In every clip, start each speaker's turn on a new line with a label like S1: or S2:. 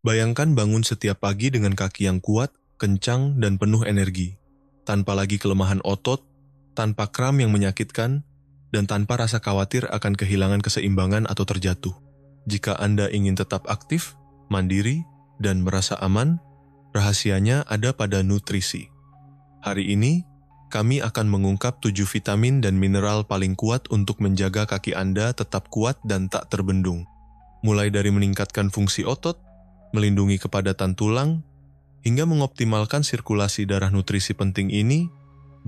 S1: Bayangkan bangun setiap pagi dengan kaki yang kuat, kencang, dan penuh energi. Tanpa lagi kelemahan otot, tanpa kram yang menyakitkan, dan tanpa rasa khawatir akan kehilangan keseimbangan atau terjatuh. Jika Anda ingin tetap aktif, mandiri, dan merasa aman, rahasianya ada pada nutrisi. Hari ini, kami akan mengungkap 7 vitamin dan mineral paling kuat untuk menjaga kaki Anda tetap kuat dan tak terbendung. Mulai dari meningkatkan fungsi otot, melindungi kepadatan tulang, hingga mengoptimalkan sirkulasi darah. Nutrisi penting ini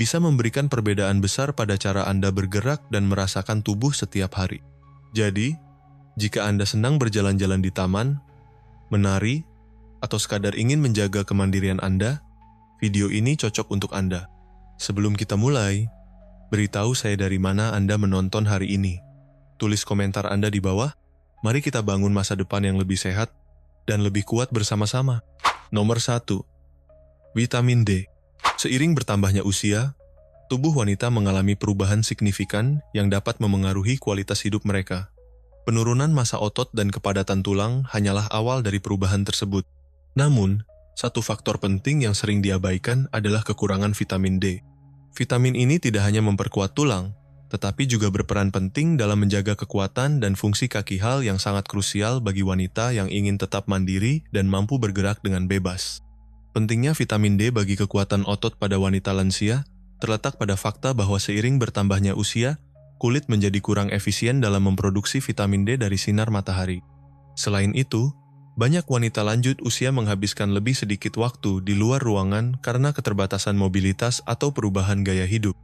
S1: bisa memberikan perbedaan besar pada cara Anda bergerak dan merasakan tubuh setiap hari. Jadi, jika Anda senang berjalan-jalan di taman, menari, atau sekadar ingin menjaga kemandirian Anda, video ini cocok untuk Anda. Sebelum kita mulai, beritahu saya dari mana Anda menonton hari ini. Tulis komentar Anda di bawah. Mari kita bangun masa depan yang lebih sehat dan lebih kuat bersama-sama. Nomor 1. Vitamin D. Seiring bertambahnya usia, tubuh wanita mengalami perubahan signifikan yang dapat memengaruhi kualitas hidup mereka. Penurunan massa otot dan kepadatan tulang hanyalah awal dari perubahan tersebut. Namun, satu faktor penting yang sering diabaikan adalah kekurangan vitamin D. Vitamin ini tidak hanya memperkuat tulang, tetapi juga berperan penting dalam menjaga kekuatan dan fungsi kaki, hal yang sangat krusial bagi wanita yang ingin tetap mandiri dan mampu bergerak dengan bebas. Pentingnya vitamin D bagi kekuatan otot pada wanita lansia terletak pada fakta bahwa seiring bertambahnya usia, kulit menjadi kurang efisien dalam memproduksi vitamin D dari sinar matahari. Selain itu, banyak wanita lanjut usia menghabiskan lebih sedikit waktu di luar ruangan karena keterbatasan mobilitas atau perubahan gaya hidup.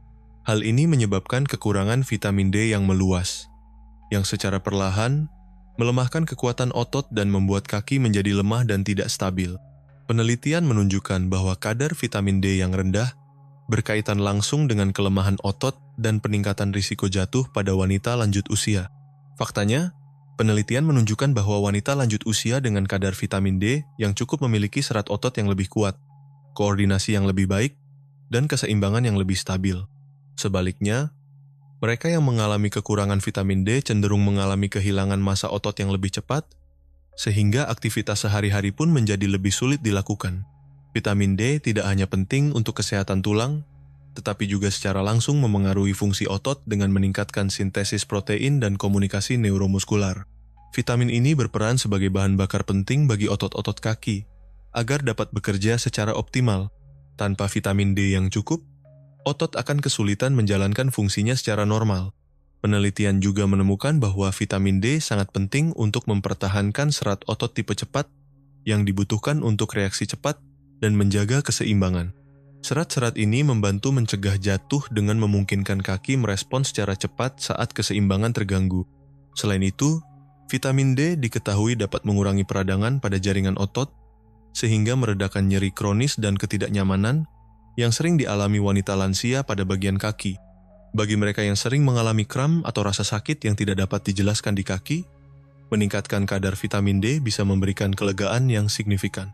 S1: Hal ini menyebabkan kekurangan vitamin D yang meluas, yang secara perlahan melemahkan kekuatan otot dan membuat kaki menjadi lemah dan tidak stabil. Penelitian menunjukkan bahwa kadar vitamin D yang rendah berkaitan langsung dengan kelemahan otot dan peningkatan risiko jatuh pada wanita lanjut usia. Faktanya, penelitian menunjukkan bahwa wanita lanjut usia dengan kadar vitamin D yang cukup memiliki serat otot yang lebih kuat, koordinasi yang lebih baik, dan keseimbangan yang lebih stabil. Sebaliknya, mereka yang mengalami kekurangan vitamin D cenderung mengalami kehilangan massa otot yang lebih cepat, sehingga aktivitas sehari-hari pun menjadi lebih sulit dilakukan. Vitamin D tidak hanya penting untuk kesehatan tulang, tetapi juga secara langsung memengaruhi fungsi otot dengan meningkatkan sintesis protein dan komunikasi neuromuskular. Vitamin ini berperan sebagai bahan bakar penting bagi otot-otot kaki, agar dapat bekerja secara optimal. Tanpa vitamin D yang cukup, otot akan kesulitan menjalankan fungsinya secara normal. Penelitian juga menemukan bahwa vitamin D sangat penting untuk mempertahankan serat otot tipe cepat yang dibutuhkan untuk reaksi cepat dan menjaga keseimbangan. Serat-serat ini membantu mencegah jatuh dengan memungkinkan kaki merespons secara cepat saat keseimbangan terganggu. Selain itu, vitamin D diketahui dapat mengurangi peradangan pada jaringan otot, sehingga meredakan nyeri kronis dan ketidaknyamanan yang sering dialami wanita lansia pada bagian kaki. Bagi mereka yang sering mengalami kram atau rasa sakit yang tidak dapat dijelaskan di kaki, meningkatkan kadar vitamin D bisa memberikan kelegaan yang signifikan.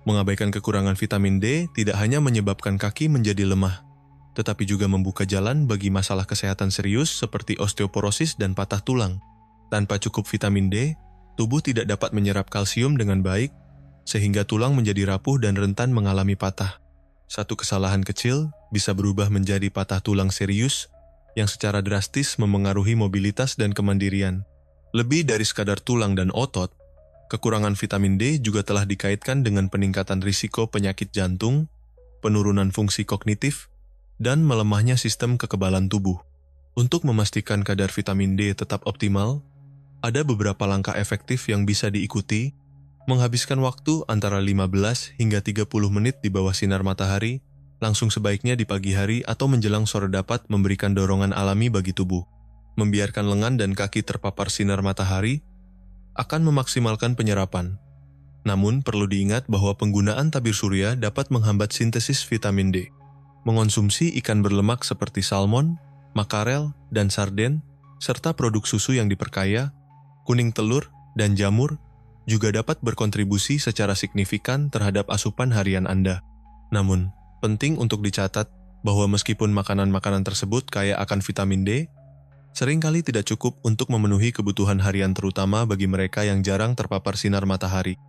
S1: Mengabaikan kekurangan vitamin D tidak hanya menyebabkan kaki menjadi lemah, tetapi juga membuka jalan bagi masalah kesehatan serius seperti osteoporosis dan patah tulang. Tanpa cukup vitamin D, tubuh tidak dapat menyerap kalsium dengan baik, sehingga tulang menjadi rapuh dan rentan mengalami patah. Satu kesalahan kecil bisa berubah menjadi patah tulang serius yang secara drastis memengaruhi mobilitas dan kemandirian. Lebih dari sekadar tulang dan otot, kekurangan vitamin D juga telah dikaitkan dengan peningkatan risiko penyakit jantung, penurunan fungsi kognitif, dan melemahnya sistem kekebalan tubuh. Untuk memastikan kadar vitamin D tetap optimal, ada beberapa langkah efektif yang bisa diikuti. Menghabiskan waktu antara 15 hingga 30 menit di bawah sinar matahari, langsung sebaiknya di pagi hari atau menjelang sore dapat memberikan dorongan alami bagi tubuh. Membiarkan lengan dan kaki terpapar sinar matahari akan memaksimalkan penyerapan. Namun perlu diingat bahwa penggunaan tabir surya dapat menghambat sintesis vitamin D. Mengonsumsi ikan berlemak seperti salmon, makarel, dan sarden, serta produk susu yang diperkaya, kuning telur, dan jamur juga dapat berkontribusi secara signifikan terhadap asupan harian Anda. Namun, penting untuk dicatat bahwa meskipun makanan-makanan tersebut kaya akan vitamin D, seringkali tidak cukup untuk memenuhi kebutuhan harian terutama bagi mereka yang jarang terpapar sinar matahari.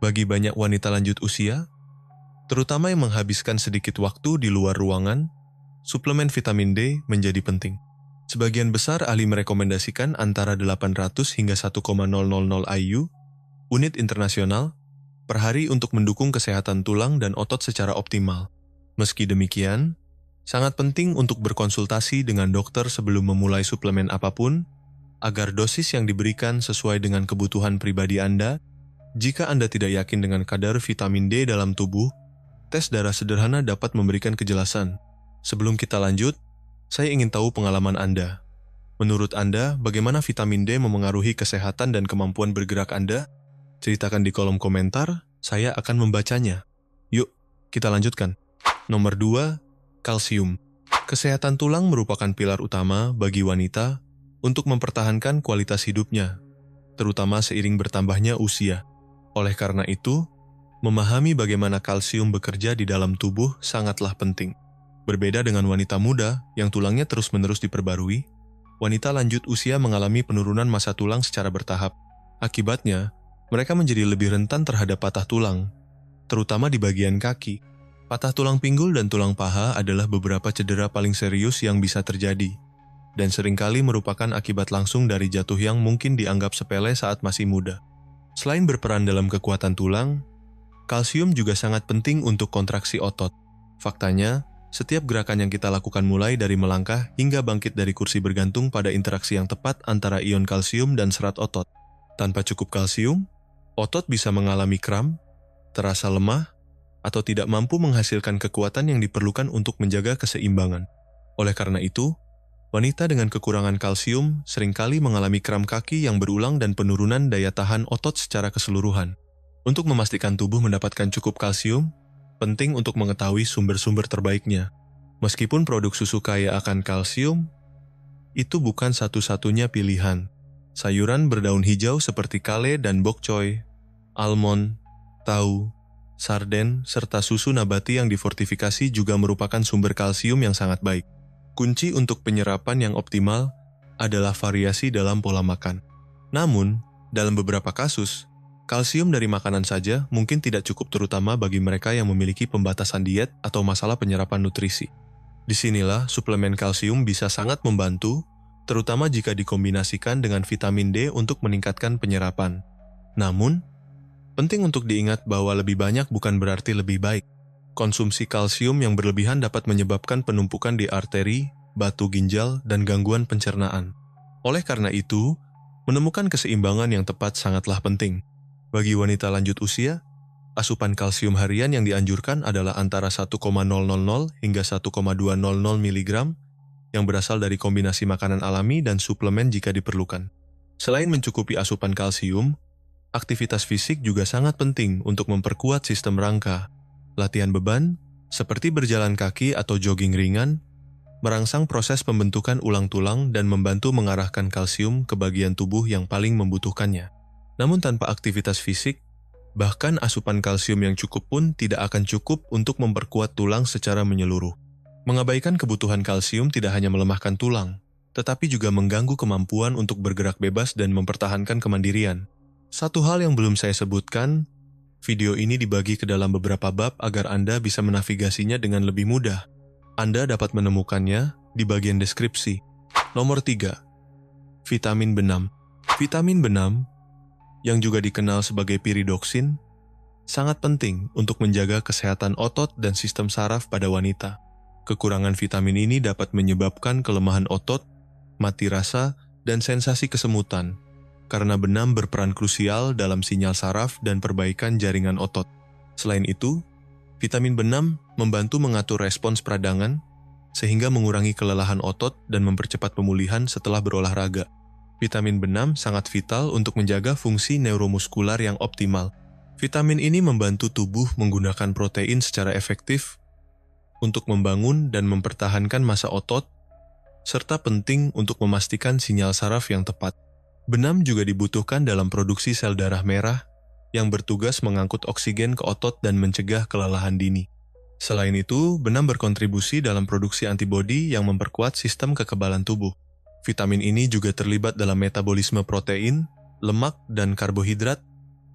S1: Bagi banyak wanita lanjut usia, terutama yang menghabiskan sedikit waktu di luar ruangan, suplemen vitamin D menjadi penting. Sebagian besar ahli merekomendasikan antara 800 hingga 1,000 IU, unit internasional, per hari untuk mendukung kesehatan tulang dan otot secara optimal. Meski demikian, sangat penting untuk berkonsultasi dengan dokter sebelum memulai suplemen apapun, agar dosis yang diberikan sesuai dengan kebutuhan pribadi Anda. Jika Anda tidak yakin dengan kadar vitamin D dalam tubuh, tes darah sederhana dapat memberikan kejelasan. Sebelum kita lanjut, saya ingin tahu pengalaman Anda. Menurut Anda, bagaimana vitamin D memengaruhi kesehatan dan kemampuan bergerak Anda? Ceritakan di kolom komentar, saya akan membacanya. Yuk, kita lanjutkan. Nomor 2, kalsium. Kesehatan tulang merupakan pilar utama bagi wanita untuk mempertahankan kualitas hidupnya, terutama seiring bertambahnya usia. Oleh karena itu, memahami bagaimana kalsium bekerja di dalam tubuh sangatlah penting. Berbeda dengan wanita muda yang tulangnya terus-menerus diperbarui, wanita lanjut usia mengalami penurunan massa tulang secara bertahap. Akibatnya, mereka menjadi lebih rentan terhadap patah tulang, terutama di bagian kaki. Patah tulang pinggul dan tulang paha adalah beberapa cedera paling serius yang bisa terjadi, dan seringkali merupakan akibat langsung dari jatuh yang mungkin dianggap sepele saat masih muda. Selain berperan dalam kekuatan tulang, kalsium juga sangat penting untuk kontraksi otot. Faktanya, setiap gerakan yang kita lakukan mulai dari melangkah hingga bangkit dari kursi bergantung pada interaksi yang tepat antara ion kalsium dan serat otot. Tanpa cukup kalsium, otot bisa mengalami kram, terasa lemah, atau tidak mampu menghasilkan kekuatan yang diperlukan untuk menjaga keseimbangan. Oleh karena itu, wanita dengan kekurangan kalsium seringkali mengalami kram kaki yang berulang dan penurunan daya tahan otot secara keseluruhan. Untuk memastikan tubuh mendapatkan cukup kalsium, penting untuk mengetahui sumber-sumber terbaiknya. Meskipun produk susu kaya akan kalsium, itu bukan satu-satunya pilihan. Sayuran berdaun hijau seperti kale dan bok choy, almond, tahu, sarden, serta susu nabati yang difortifikasi juga merupakan sumber kalsium yang sangat baik. Kunci untuk penyerapan yang optimal adalah variasi dalam pola makan. Namun, dalam beberapa kasus, kalsium dari makanan saja mungkin tidak cukup, terutama bagi mereka yang memiliki pembatasan diet atau masalah penyerapan nutrisi. Disinilah suplemen kalsium bisa sangat membantu, terutama jika dikombinasikan dengan vitamin D untuk meningkatkan penyerapan. Namun, penting untuk diingat bahwa lebih banyak bukan berarti lebih baik. Konsumsi kalsium yang berlebihan dapat menyebabkan penumpukan di arteri, batu ginjal, dan gangguan pencernaan. Oleh karena itu, menemukan keseimbangan yang tepat sangatlah penting. Bagi wanita lanjut usia, asupan kalsium harian yang dianjurkan adalah antara 1,000 hingga 1,200 mg yang berasal dari kombinasi makanan alami dan suplemen jika diperlukan. Selain mencukupi asupan kalsium, aktivitas fisik juga sangat penting untuk memperkuat sistem rangka. Latihan beban, seperti berjalan kaki atau jogging ringan, merangsang proses pembentukan ulang tulang dan membantu mengarahkan kalsium ke bagian tubuh yang paling membutuhkannya. Namun tanpa aktivitas fisik, bahkan asupan kalsium yang cukup pun tidak akan cukup untuk memperkuat tulang secara menyeluruh. Mengabaikan kebutuhan kalsium tidak hanya melemahkan tulang, tetapi juga mengganggu kemampuan untuk bergerak bebas dan mempertahankan kemandirian. Satu hal yang belum saya sebutkan, video ini dibagi ke dalam beberapa bab agar Anda bisa menavigasinya dengan lebih mudah. Anda dapat menemukannya di bagian deskripsi. Nomor 3. Vitamin B6. Vitamin B6, yang juga dikenal sebagai piridoksin, sangat penting untuk menjaga kesehatan otot dan sistem saraf pada wanita. Kekurangan vitamin ini dapat menyebabkan kelemahan otot, mati rasa, dan sensasi kesemutan, karena B6 berperan krusial dalam sinyal saraf dan perbaikan jaringan otot. Selain itu, vitamin B6 membantu mengatur respons peradangan, sehingga mengurangi kelelahan otot dan mempercepat pemulihan setelah berolahraga. Vitamin B6 sangat vital untuk menjaga fungsi neuromuskular yang optimal. Vitamin ini membantu tubuh menggunakan protein secara efektif untuk membangun dan mempertahankan massa otot, serta penting untuk memastikan sinyal saraf yang tepat. B6 juga dibutuhkan dalam produksi sel darah merah yang bertugas mengangkut oksigen ke otot dan mencegah kelelahan dini. Selain itu, B6 berkontribusi dalam produksi antibodi yang memperkuat sistem kekebalan tubuh. Vitamin ini juga terlibat dalam metabolisme protein, lemak, dan karbohidrat,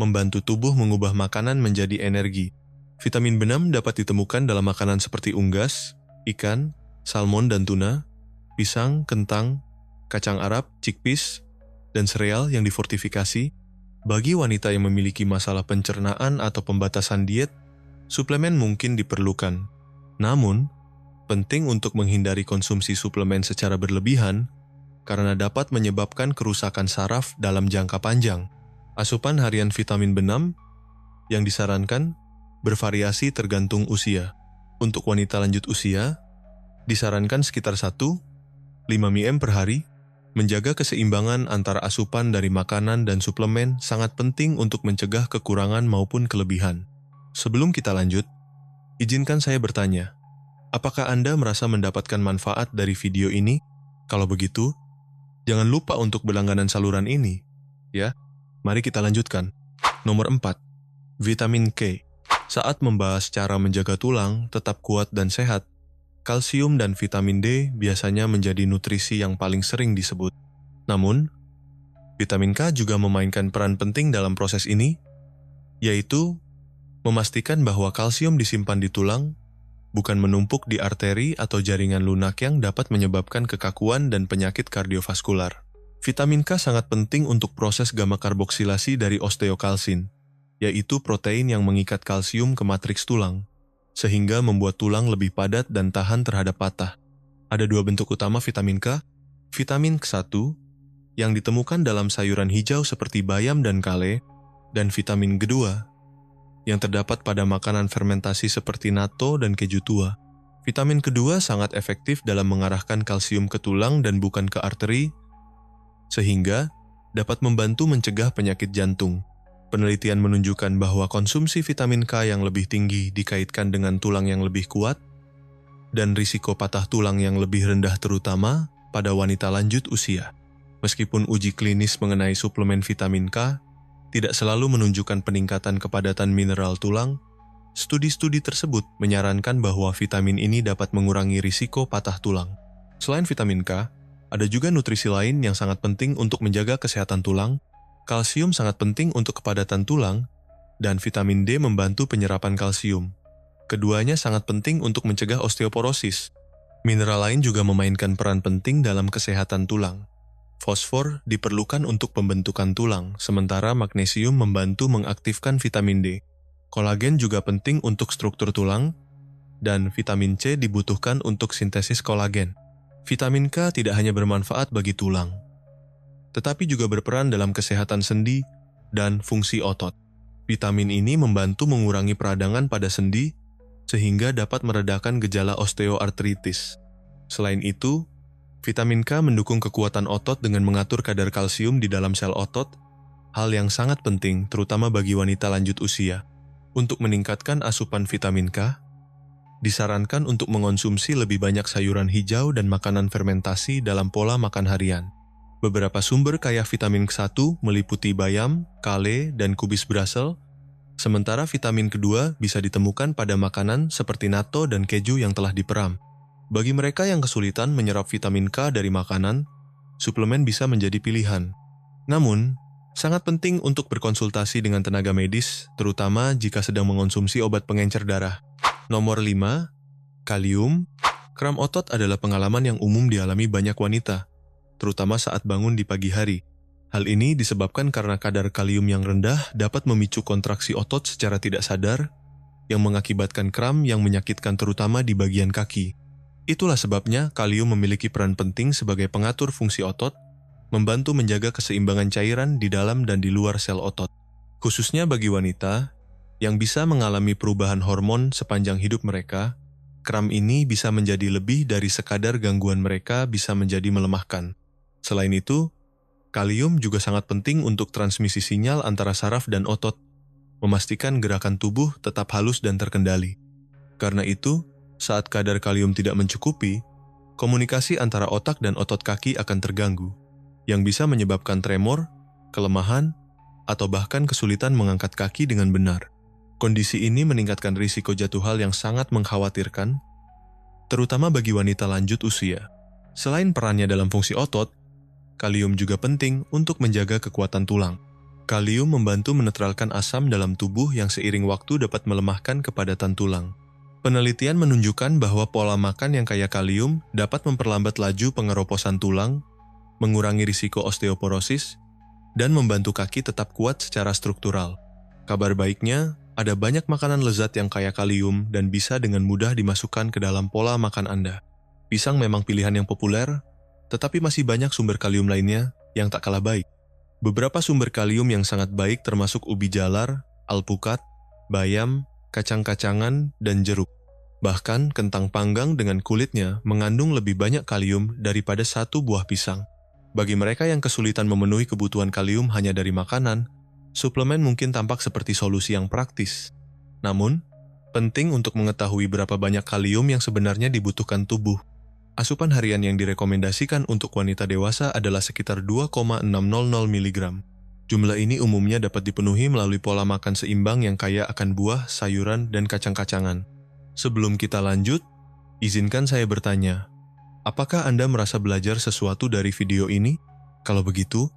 S1: membantu tubuh mengubah makanan menjadi energi. Vitamin B6 dapat ditemukan dalam makanan seperti unggas, ikan, salmon dan tuna, pisang, kentang, kacang Arab, chickpeas, dan sereal yang difortifikasi. Bagi wanita yang memiliki masalah pencernaan atau pembatasan diet, suplemen mungkin diperlukan. Namun, penting untuk menghindari konsumsi suplemen secara berlebihan karena dapat menyebabkan kerusakan saraf dalam jangka panjang. Asupan harian vitamin B6 yang disarankan bervariasi tergantung usia. Untuk wanita lanjut usia, disarankan sekitar 1-5 mg per hari. Menjaga keseimbangan antara asupan dari makanan dan suplemen sangat penting untuk mencegah kekurangan maupun kelebihan. Sebelum kita lanjut, izinkan saya bertanya, apakah Anda merasa mendapatkan manfaat dari video ini? Kalau begitu, jangan lupa untuk berlangganan saluran ini. Ya, mari kita lanjutkan. Nomor 4. Vitamin K. Saat membahas cara menjaga tulang tetap kuat dan sehat, kalsium dan vitamin D biasanya menjadi nutrisi yang paling sering disebut. Namun, vitamin K juga memainkan peran penting dalam proses ini, yaitu memastikan bahwa kalsium disimpan di tulang, bukan menumpuk di arteri atau jaringan lunak yang dapat menyebabkan kekakuan dan penyakit kardiovaskular. Vitamin K sangat penting untuk proses gamma karboksilasi dari osteokalsin, yaitu protein yang mengikat kalsium ke matriks tulang, sehingga membuat tulang lebih padat dan tahan terhadap patah. Ada 2 bentuk utama vitamin K. Vitamin K1 yang ditemukan dalam sayuran hijau seperti bayam dan kale, dan vitamin K2 yang terdapat pada makanan fermentasi seperti natto dan keju tua. Vitamin K2 sangat efektif dalam mengarahkan kalsium ke tulang dan bukan ke arteri, sehingga dapat membantu mencegah penyakit jantung. Penelitian menunjukkan bahwa konsumsi vitamin K yang lebih tinggi dikaitkan dengan tulang yang lebih kuat dan risiko patah tulang yang lebih rendah terutama pada wanita lanjut usia. Meskipun uji klinis mengenai suplemen vitamin K tidak selalu menunjukkan peningkatan kepadatan mineral tulang, studi-studi tersebut menyarankan bahwa vitamin ini dapat mengurangi risiko patah tulang. Selain vitamin K, ada juga nutrisi lain yang sangat penting untuk menjaga kesehatan tulang. Kalsium sangat penting untuk kepadatan tulang, dan vitamin D membantu penyerapan kalsium. Keduanya sangat penting untuk mencegah osteoporosis. Mineral lain juga memainkan peran penting dalam kesehatan tulang. Fosfor diperlukan untuk pembentukan tulang, sementara magnesium membantu mengaktifkan vitamin D. Kolagen juga penting untuk struktur tulang, dan vitamin C dibutuhkan untuk sintesis kolagen. Vitamin K tidak hanya bermanfaat bagi tulang, tetapi juga berperan dalam kesehatan sendi dan fungsi otot. Vitamin ini membantu mengurangi peradangan pada sendi, sehingga dapat meredakan gejala osteoartritis. Selain itu, vitamin K mendukung kekuatan otot dengan mengatur kadar kalsium di dalam sel otot, hal yang sangat penting terutama bagi wanita lanjut usia. Untuk meningkatkan asupan vitamin K, disarankan untuk mengonsumsi lebih banyak sayuran hijau dan makanan fermentasi dalam pola makan harian. Beberapa sumber kaya vitamin K1 meliputi bayam, kale, dan kubis Brussels, sementara vitamin K2 bisa ditemukan pada makanan seperti natto dan keju yang telah diperam. Bagi mereka yang kesulitan menyerap vitamin K dari makanan, suplemen bisa menjadi pilihan. Namun, sangat penting untuk berkonsultasi dengan tenaga medis, terutama jika sedang mengonsumsi obat pengencer darah. Nomor 5. Kalium. Kram otot adalah pengalaman yang umum dialami banyak wanita, terutama saat bangun di pagi hari. Hal ini disebabkan karena kadar kalium yang rendah dapat memicu kontraksi otot secara tidak sadar, yang mengakibatkan kram yang menyakitkan terutama di bagian kaki. Itulah sebabnya kalium memiliki peran penting sebagai pengatur fungsi otot, membantu menjaga keseimbangan cairan di dalam dan di luar sel otot. Khususnya bagi wanita yang bisa mengalami perubahan hormon sepanjang hidup mereka, kram ini bisa menjadi lebih dari sekadar gangguan mereka bisa menjadi melemahkan. Selain itu, kalium juga sangat penting untuk transmisi sinyal antara saraf dan otot, memastikan gerakan tubuh tetap halus dan terkendali. Karena itu, saat kadar kalium tidak mencukupi, komunikasi antara otak dan otot kaki akan terganggu, yang bisa menyebabkan tremor, kelemahan, atau bahkan kesulitan mengangkat kaki dengan benar. Kondisi ini meningkatkan risiko jatuh hal yang sangat mengkhawatirkan, terutama bagi wanita lanjut usia. Selain perannya dalam fungsi otot, kalium juga penting untuk menjaga kekuatan tulang. Kalium membantu menetralkan asam dalam tubuh yang seiring waktu dapat melemahkan kepadatan tulang. Penelitian menunjukkan bahwa pola makan yang kaya kalium dapat memperlambat laju pengeroposan tulang, mengurangi risiko osteoporosis, dan membantu kaki tetap kuat secara struktural. Kabar baiknya, ada banyak makanan lezat yang kaya kalium dan bisa dengan mudah dimasukkan ke dalam pola makan Anda. Pisang memang pilihan yang populer, tetapi masih banyak sumber kalium lainnya yang tak kalah baik. Beberapa sumber kalium yang sangat baik termasuk ubi jalar, alpukat, bayam, kacang-kacangan, dan jeruk. Bahkan kentang panggang dengan kulitnya mengandung lebih banyak kalium daripada satu buah pisang. Bagi mereka yang kesulitan memenuhi kebutuhan kalium hanya dari makanan, suplemen mungkin tampak seperti solusi yang praktis. Namun, penting untuk mengetahui berapa banyak kalium yang sebenarnya dibutuhkan tubuh. Asupan harian yang direkomendasikan untuk wanita dewasa adalah sekitar 2,600 mg. Jumlah ini umumnya dapat dipenuhi melalui pola makan seimbang yang kaya akan buah, sayuran, dan kacang-kacangan. Sebelum kita lanjut, izinkan saya bertanya, apakah Anda merasa belajar sesuatu dari video ini? Kalau begitu,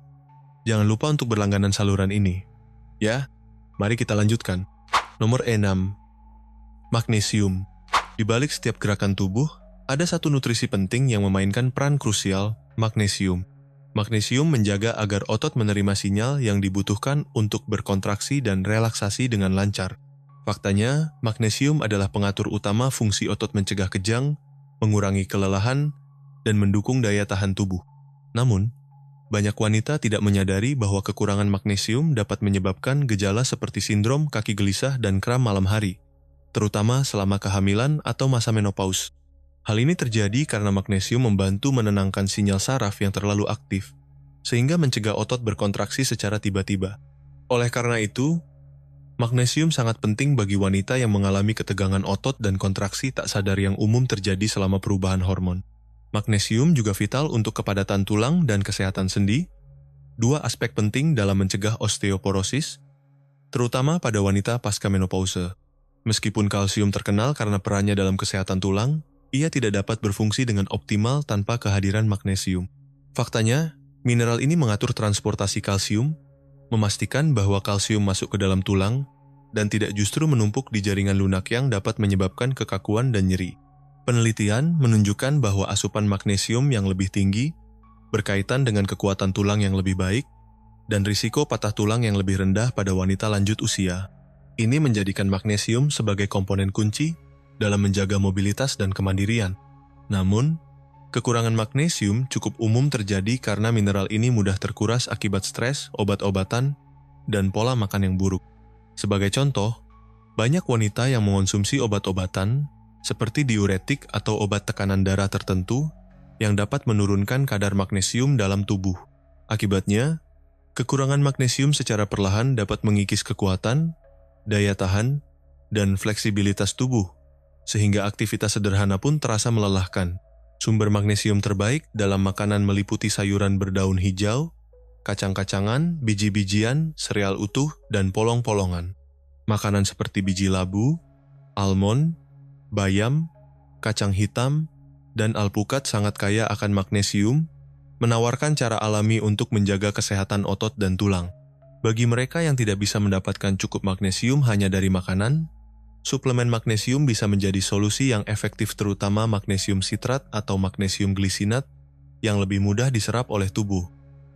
S1: jangan lupa untuk berlangganan saluran ini. Ya, mari kita lanjutkan. Nomor 6. Magnesium. Di balik setiap gerakan tubuh, ada satu nutrisi penting yang memainkan peran krusial, magnesium. Magnesium menjaga agar otot menerima sinyal yang dibutuhkan untuk berkontraksi dan relaksasi dengan lancar. Faktanya, magnesium adalah pengatur utama fungsi otot mencegah kejang, mengurangi kelelahan, dan mendukung daya tahan tubuh. Namun, banyak wanita tidak menyadari bahwa kekurangan magnesium dapat menyebabkan gejala seperti sindrom kaki gelisah dan kram malam hari, terutama selama kehamilan atau masa menopause. Hal ini terjadi karena magnesium membantu menenangkan sinyal saraf yang terlalu aktif, sehingga mencegah otot berkontraksi secara tiba-tiba. Oleh karena itu, magnesium sangat penting bagi wanita yang mengalami ketegangan otot dan kontraksi tak sadar yang umum terjadi selama perubahan hormon. Magnesium juga vital untuk kepadatan tulang dan kesehatan sendi, dua aspek penting dalam mencegah osteoporosis, terutama pada wanita pasca menopause. Meskipun kalsium terkenal karena perannya dalam kesehatan tulang, ia tidak dapat berfungsi dengan optimal tanpa kehadiran magnesium. Faktanya, mineral ini mengatur transportasi kalsium, memastikan bahwa kalsium masuk ke dalam tulang, dan tidak justru menumpuk di jaringan lunak yang dapat menyebabkan kekakuan dan nyeri. Penelitian menunjukkan bahwa asupan magnesium yang lebih tinggi berkaitan dengan kekuatan tulang yang lebih baik dan risiko patah tulang yang lebih rendah pada wanita lanjut usia. Ini menjadikan magnesium sebagai komponen kunci dalam menjaga mobilitas dan kemandirian. Namun, kekurangan magnesium cukup umum terjadi karena mineral ini mudah terkuras akibat stres, obat-obatan, dan pola makan yang buruk. Sebagai contoh, banyak wanita yang mengonsumsi obat-obatan seperti diuretik atau obat tekanan darah tertentu yang dapat menurunkan kadar magnesium dalam tubuh. Akibatnya, kekurangan magnesium secara perlahan dapat mengikis kekuatan, daya tahan, dan fleksibilitas tubuh, sehingga aktivitas sederhana pun terasa melelahkan. Sumber magnesium terbaik dalam makanan meliputi sayuran berdaun hijau, kacang-kacangan, biji-bijian, sereal utuh, dan polong-polongan. Makanan seperti biji labu, almond, bayam, kacang hitam, dan alpukat sangat kaya akan magnesium, menawarkan cara alami untuk menjaga kesehatan otot dan tulang. Bagi mereka yang tidak bisa mendapatkan cukup magnesium hanya dari makanan, suplemen magnesium bisa menjadi solusi yang efektif, terutama magnesium sitrat atau magnesium glisinat yang lebih mudah diserap oleh tubuh.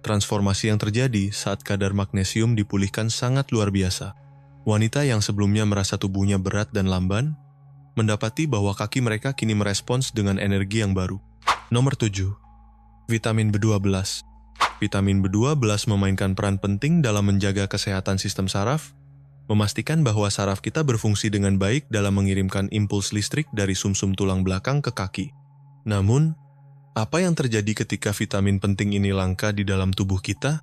S1: Transformasi yang terjadi saat kadar magnesium dipulihkan sangat luar biasa. Wanita yang sebelumnya merasa tubuhnya berat dan lamban, mendapati bahwa kaki mereka kini merespons dengan energi yang baru. Nomor 7. Vitamin B12. Vitamin B12 memainkan peran penting dalam menjaga kesehatan sistem saraf, memastikan bahwa saraf kita berfungsi dengan baik dalam mengirimkan impuls listrik dari sumsum tulang belakang ke kaki. Namun, apa yang terjadi ketika vitamin penting ini langka di dalam tubuh kita?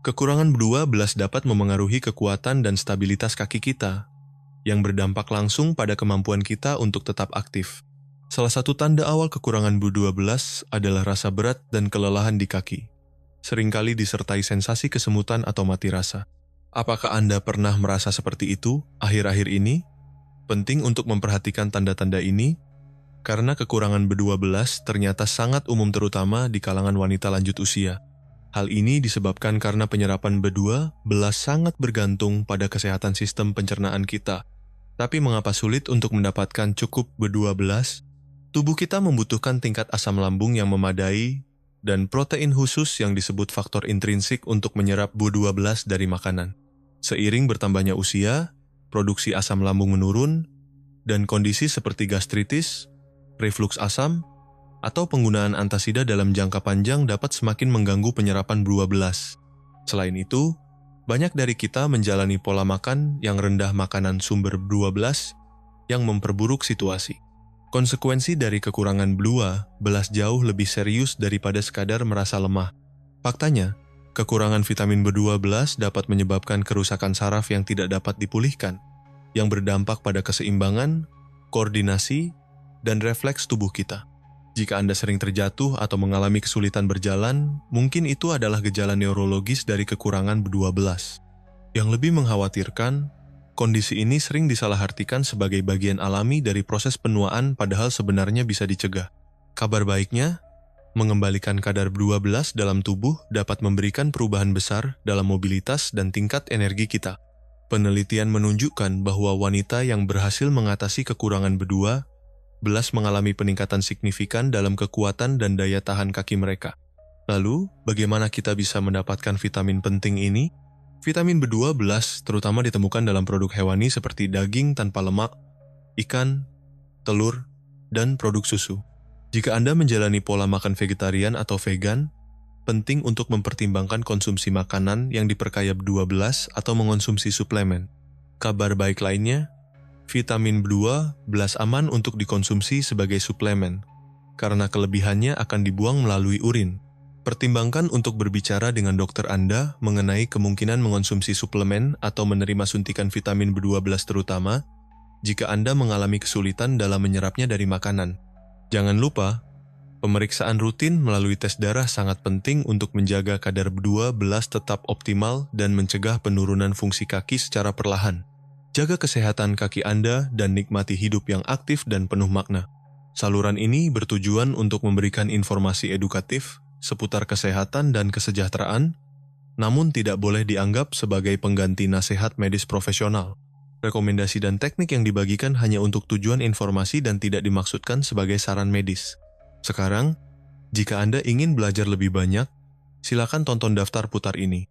S1: Kekurangan B12 dapat memengaruhi kekuatan dan stabilitas kaki kita, yang berdampak langsung pada kemampuan kita untuk tetap aktif. Salah satu tanda awal kekurangan B12 adalah rasa berat dan kelelahan di kaki, seringkali disertai sensasi kesemutan atau mati rasa. Apakah Anda pernah merasa seperti itu akhir-akhir ini? Penting untuk memperhatikan tanda-tanda ini, karena kekurangan B12 ternyata sangat umum terutama di kalangan wanita lanjut usia. Hal ini disebabkan karena penyerapan B12 sangat bergantung pada kesehatan sistem pencernaan kita. Tapi mengapa sulit untuk mendapatkan cukup B12? Tubuh kita membutuhkan tingkat asam lambung yang memadai dan protein khusus yang disebut faktor intrinsik untuk menyerap B12 dari makanan. Seiring bertambahnya usia, produksi asam lambung menurun, dan kondisi seperti gastritis, refluks asam, atau penggunaan antasida dalam jangka panjang dapat semakin mengganggu penyerapan B12. Selain itu, banyak dari kita menjalani pola makan yang rendah makanan sumber B12 yang memperburuk situasi. Konsekuensi dari kekurangan B12 jauh lebih serius daripada sekadar merasa lemah. Faktanya, kekurangan vitamin B12 dapat menyebabkan kerusakan saraf yang tidak dapat dipulihkan, yang berdampak pada keseimbangan, koordinasi, dan refleks tubuh kita. Jika Anda sering terjatuh atau mengalami kesulitan berjalan, mungkin itu adalah gejala neurologis dari kekurangan B12. Yang lebih mengkhawatirkan, kondisi ini sering disalahartikan sebagai bagian alami dari proses penuaan padahal sebenarnya bisa dicegah. Kabar baiknya, mengembalikan kadar B12 dalam tubuh dapat memberikan perubahan besar dalam mobilitas dan tingkat energi kita. Penelitian menunjukkan bahwa wanita yang berhasil mengatasi kekurangan B12 mengalami peningkatan signifikan dalam kekuatan dan daya tahan kaki mereka. Lalu, bagaimana kita bisa mendapatkan vitamin penting ini? Vitamin B12 terutama ditemukan dalam produk hewani seperti daging tanpa lemak, ikan, telur, dan produk susu. Jika Anda menjalani pola makan vegetarian atau vegan, penting untuk mempertimbangkan konsumsi makanan yang diperkaya B12 atau mengonsumsi suplemen. Kabar baik lainnya, vitamin B12 aman untuk dikonsumsi sebagai suplemen, karena kelebihannya akan dibuang melalui urin. Pertimbangkan untuk berbicara dengan dokter Anda mengenai kemungkinan mengonsumsi suplemen atau menerima suntikan vitamin B12 terutama jika Anda mengalami kesulitan dalam menyerapnya dari makanan. Jangan lupa, pemeriksaan rutin melalui tes darah sangat penting untuk menjaga kadar B12 tetap optimal dan mencegah penurunan fungsi kaki secara perlahan. Jaga kesehatan kaki Anda dan nikmati hidup yang aktif dan penuh makna. Saluran ini bertujuan untuk memberikan informasi edukatif seputar kesehatan dan kesejahteraan, namun tidak boleh dianggap sebagai pengganti nasihat medis profesional. Rekomendasi dan teknik yang dibagikan hanya untuk tujuan informasi dan tidak dimaksudkan sebagai saran medis. Sekarang, jika Anda ingin belajar lebih banyak, silakan tonton daftar putar ini.